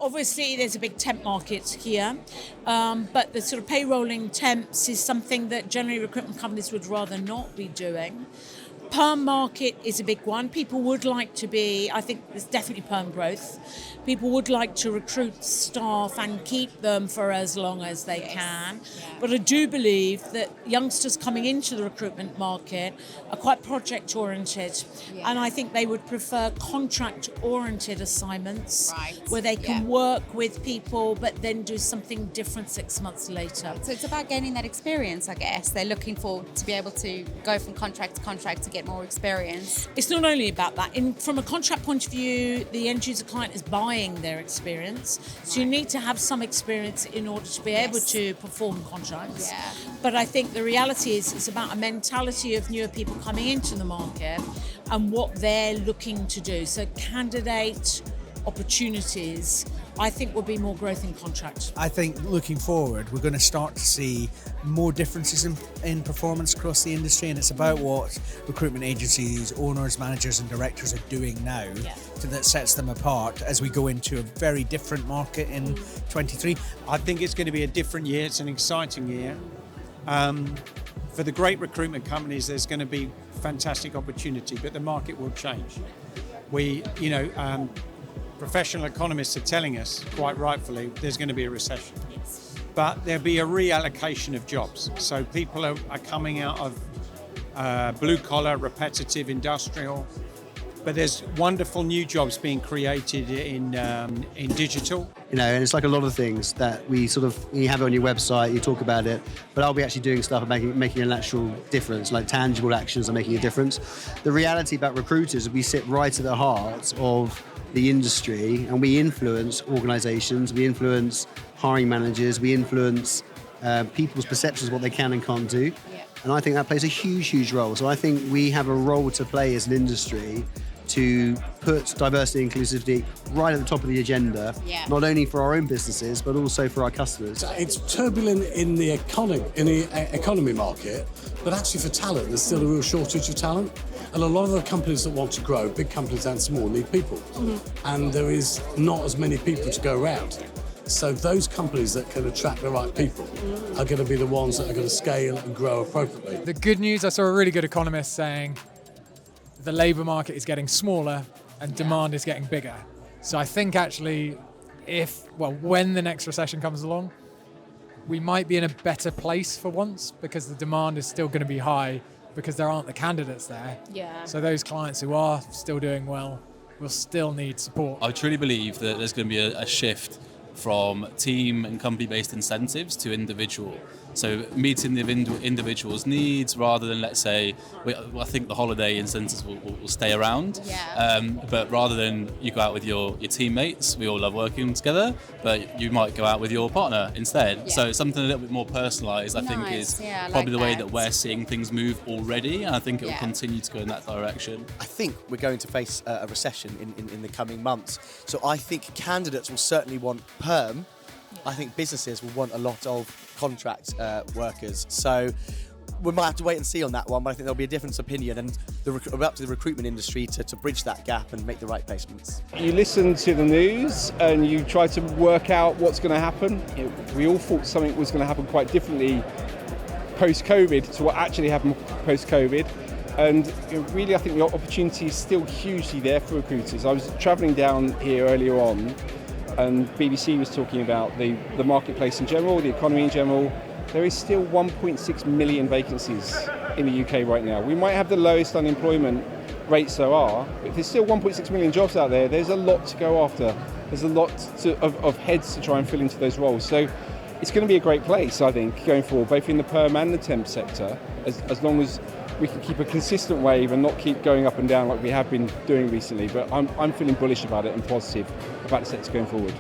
Obviously, there's a big temp market here, but the sort of payrolling temps is something that generally recruitment companies would rather not be doing. Perm market is a big one. People would like to be, I think there's definitely perm growth. People would like to recruit staff and keep them for as long as they can. But I do believe that youngsters coming into the recruitment market are quite project oriented. And I think they would prefer contract oriented assignments where they can work with people but then do something different 6 months later. So it's about gaining that experience, I guess. They're looking to be able to go from contract to contract to get more experience. It's not only about that. From a contract point of view, the end user client is buying their experience. So you need to have some experience in order to be able to perform contracts. But I think the reality is it's about a mentality of newer people coming into the market and what they're looking to do. So candidate opportunities, I think, will be more growth in contract. I think looking forward, we're going to start to see more differences in performance across the industry, and it's about what recruitment agencies, owners, managers and directors are doing now that sets them apart as we go into a very different market in 23. I think it's going to be a different year. It's an exciting year. For the great recruitment companies, there's going to be fantastic opportunity, but the market will change. Professional economists are telling us, quite rightfully, there's going to be a recession. But there'll be a reallocation of jobs. So people are coming out of blue-collar, repetitive, industrial. But there's wonderful new jobs being created in digital. And it's like a lot of things that you have it on your website, you talk about it, but I'll be actually doing stuff and making an actual difference, like tangible actions are making a difference. The reality about recruiters is we sit right at the heart of the industry and we influence organizations, we influence hiring managers, we influence people's perceptions of what they can and can't do. And I think that plays a huge, huge role. So I think we have a role to play as an industry to put diversity and inclusivity right at the top of the agenda, not only for our own businesses, but also for our customers. It's turbulent in the economy market, but actually for talent, there's still a real shortage of talent. And a lot of the companies that want to grow, big companies and small, need people. And there is not as many people to go around. So those companies that can attract the right people are going to be the ones that are going to scale and grow appropriately. The good news, I saw a really good economist saying the labour market is getting smaller and demand is getting bigger. So I think actually when the next recession comes along, we might be in a better place for once because the demand is still going to be high because there aren't the candidates there. So those clients who are still doing well will still need support. I truly believe that there's going to be a shift from team and company-based incentives to individual. So meeting the individual's needs rather than, let's say, I think the holiday incentives will stay around. But rather than you go out with your teammates, we all love working together, but you might go out with your partner instead. So something a little bit more personalised, I think, is probably the way that we're seeing things move already, and I think it will continue to go in that direction. I think we're going to face a recession in the coming months. So I think candidates will certainly want perm. I think businesses will want a lot of contract workers. So we might have to wait and see on that one, but I think there'll be a different opinion, and we're up to the recruitment industry to bridge that gap and make the right placements. You listen to the news and you try to work out what's going to happen. We all thought something was going to happen quite differently post-COVID to what actually happened post-COVID. And really, I think the opportunity is still hugely there for recruiters. I was travelling down here earlier on, and BBC was talking about the marketplace in general, the economy in general. There is still 1.6 million vacancies in the UK right now. We might have the lowest unemployment rates there are, but if there's still 1.6 million jobs out there, there's a lot to go after. There's a lot of heads to try and fill into those roles. So it's going to be a great place, I think, going forward, both in the perm and the temp sector, as long as we can keep a consistent wave and not keep going up and down like we have been doing recently. But I'm feeling bullish about it and positive about the sector going forward.